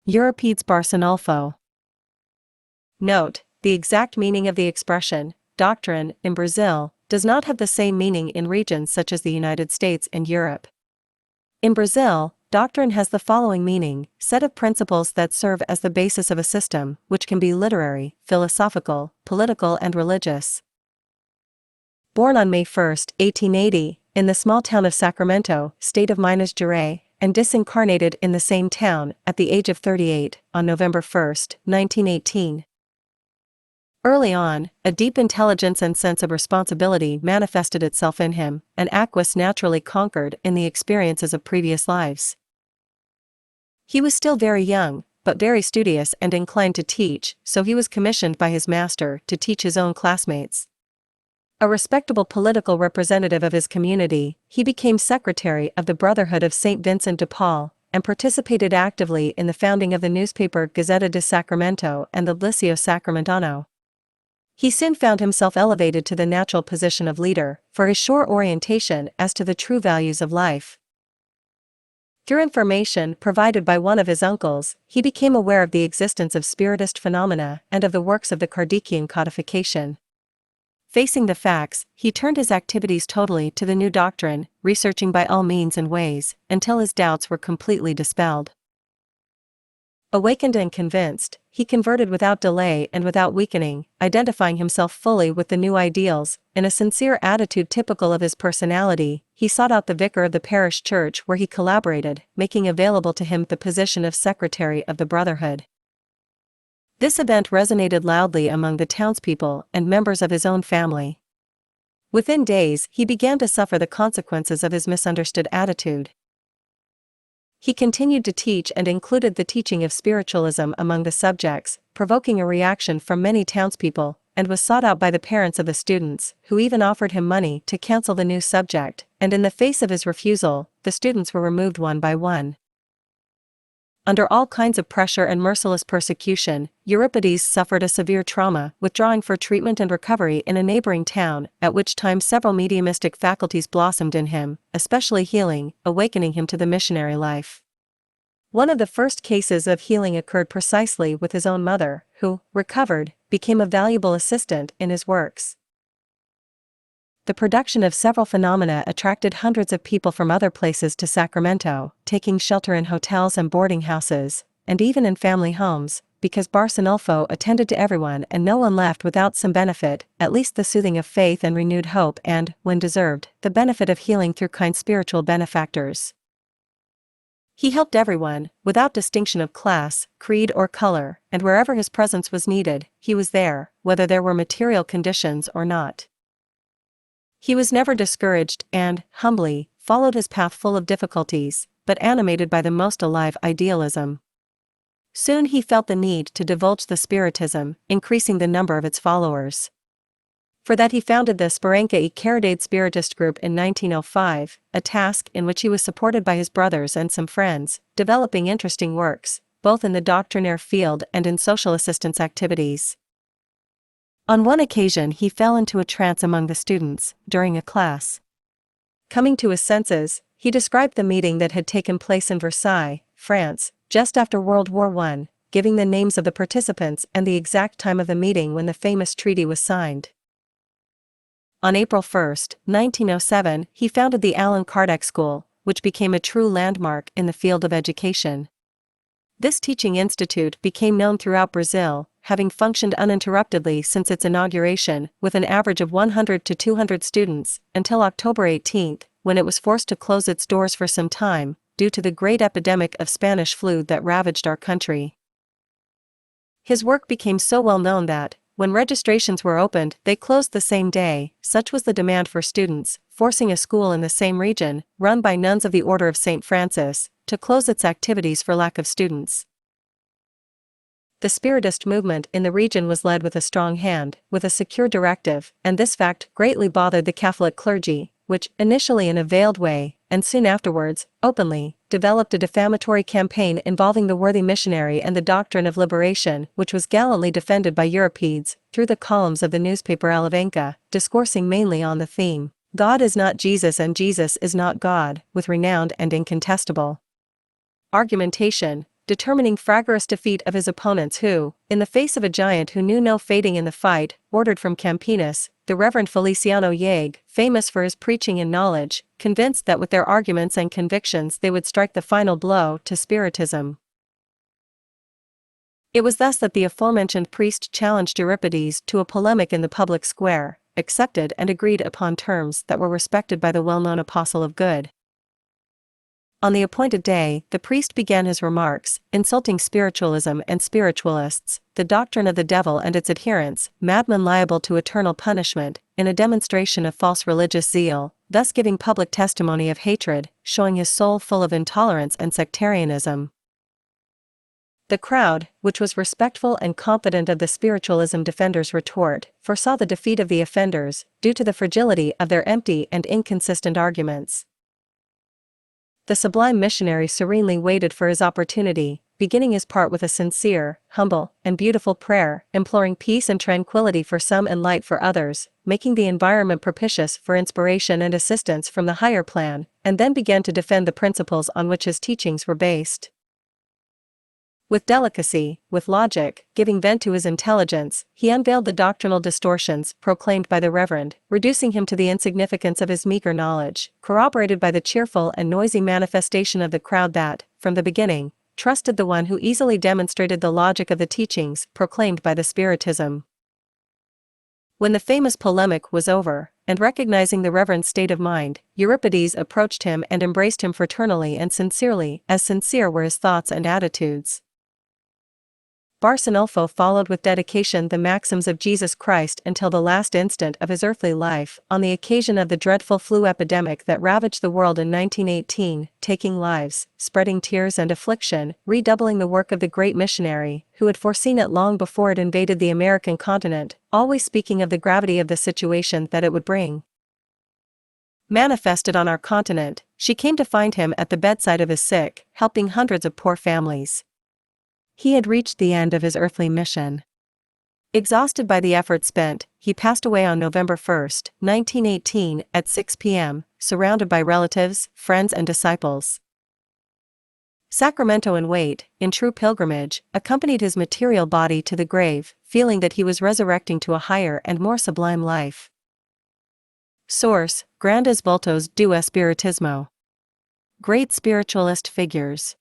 Eurípedes Barsanulfo. Note: the exact meaning of the expression, doctrine, in Brazil, does not have the same meaning in regions such as the United States and Europe. In Brazil, doctrine has the following meaning: set of principles that serve as the basis of a system, which can be literary, philosophical, political and religious. Born on May 1, 1880, in the small town of Sacramento, state of Minas Gerais, and disincarnated in the same town, at the age of 38, on November 1, 1918. Early on, a deep intelligence and sense of responsibility manifested itself in him, an act was naturally conquered in the experiences of previous lives. He was still very young, but very studious and inclined to teach, so he was commissioned by his master to teach his own classmates. A respectable political representative of his community, he became secretary of the Brotherhood of St. Vincent de Paul, and participated actively in the founding of the newspaper Gazeta de Sacramento and the Liceo Sacramentano. He soon found himself elevated to the natural position of leader, for his sure orientation as to the true values of life. Through information provided by one of his uncles, he became aware of the existence of spiritist phenomena and of the works of the Kardecian codification. Facing the facts, he turned his activities totally to the new doctrine, researching by all means and ways, until his doubts were completely dispelled. Awakened and convinced, he converted without delay and without weakening, identifying himself fully with the new ideals. In a sincere attitude typical of his personality, he sought out the vicar of the parish church where he collaborated, making available to him the position of secretary of the Brotherhood. This event resonated loudly among the townspeople and members of his own family. Within days, he began to suffer the consequences of his misunderstood attitude. He continued to teach and included the teaching of spiritualism among the subjects, provoking a reaction from many townspeople, and was sought out by the parents of the students, who even offered him money to cancel the new subject, and in the face of his refusal, the students were removed one by one. Under all kinds of pressure and merciless persecution, Eurípedes suffered a severe trauma, withdrawing for treatment and recovery in a neighboring town, at which time several mediumistic faculties blossomed in him, especially healing, awakening him to the missionary life. One of the first cases of healing occurred precisely with his own mother, who, recovered, became a valuable assistant in his works. The production of several phenomena attracted hundreds of people from other places to Sacramento, taking shelter in hotels and boarding houses, and even in family homes, because Barsanulfo attended to everyone and no one left without some benefit, at least the soothing of faith and renewed hope and, when deserved, the benefit of healing through kind spiritual benefactors. He helped everyone, without distinction of class, creed or color, and wherever his presence was needed, he was there, whether there were material conditions or not. He was never discouraged and, humbly, followed his path full of difficulties, but animated by the most alive idealism. Soon he felt the need to divulge the Spiritism, increasing the number of its followers. For that he founded the Esperança e Caridade Spiritist group in 1905, a task in which he was supported by his brothers and some friends, developing interesting works, both in the doctrinaire field and in social assistance activities. On one occasion he fell into a trance among the students, during a class. Coming to his senses, he described the meeting that had taken place in Versailles, France, just after World War I, giving the names of the participants and the exact time of the meeting when the famous treaty was signed. On April 1, 1907, he founded the Allan Kardec School, which became a true landmark in the field of education. This teaching institute became known throughout Brazil, having functioned uninterruptedly since its inauguration, with an average of 100 to 200 students, until October 18, when it was forced to close its doors for some time, due to the great epidemic of Spanish flu that ravaged our country. His work became so well known that, when registrations were opened, they closed the same day. Such was the demand for students, forcing a school in the same region, run by nuns of the Order of St. Francis, to close its activities for lack of students. The Spiritist movement in the region was led with a strong hand, with a secure directive, and this fact greatly bothered the Catholic clergy, which, initially in a veiled way, and soon afterwards, openly, developed a defamatory campaign involving the worthy missionary and the doctrine of liberation, which was gallantly defended by Eurípedes, through the columns of the newspaper Alavanca, discoursing mainly on the theme, "God is not Jesus and Jesus is not God," with renowned and incontestable argumentation, determining fragorous defeat of his opponents who, in the face of a giant who knew no fading in the fight, ordered from Campinas, the Reverend Feliciano Yeag, famous for his preaching and knowledge, convinced that with their arguments and convictions they would strike the final blow to Spiritism. It was thus that the aforementioned priest challenged Euripides to a polemic in the public square, accepted and agreed upon terms that were respected by the well-known apostle of good. On the appointed day, the priest began his remarks, insulting spiritualism and spiritualists, the doctrine of the devil and its adherents, madmen liable to eternal punishment, in a demonstration of false religious zeal, thus giving public testimony of hatred, showing his soul full of intolerance and sectarianism. The crowd, which was respectful and confident of the spiritualism defenders' retort, foresaw the defeat of the offenders, due to the fragility of their empty and inconsistent arguments. The sublime missionary serenely waited for his opportunity, beginning his part with a sincere, humble, and beautiful prayer, imploring peace and tranquility for some and light for others, making the environment propitious for inspiration and assistance from the higher plan, and then began to defend the principles on which his teachings were based. With delicacy, with logic, giving vent to his intelligence, he unveiled the doctrinal distortions proclaimed by the Reverend, reducing him to the insignificance of his meager knowledge, corroborated by the cheerful and noisy manifestation of the crowd that, from the beginning, trusted the one who easily demonstrated the logic of the teachings proclaimed by the Spiritism. When the famous polemic was over, and recognizing the Reverend's state of mind, Euripides approached him and embraced him fraternally and sincerely, as sincere were his thoughts and attitudes. Barsanulfo followed with dedication the maxims of Jesus Christ until the last instant of his earthly life, on the occasion of the dreadful flu epidemic that ravaged the world in 1918, taking lives, spreading tears and affliction, redoubling the work of the great missionary, who had foreseen it long before it invaded the American continent, always speaking of the gravity of the situation that it would bring. Manifested on our continent, she came to find him at the bedside of his sick, helping hundreds of poor families. He had reached the end of his earthly mission. Exhausted by the effort spent, he passed away on November 1, 1918, at 6 p.m., surrounded by relatives, friends and disciples. Sacramento in wait, in true pilgrimage, accompanied his material body to the grave, feeling that he was resurrecting to a higher and more sublime life. Source: Grandes Voltos do Espiritismo. Great Spiritualist Figures.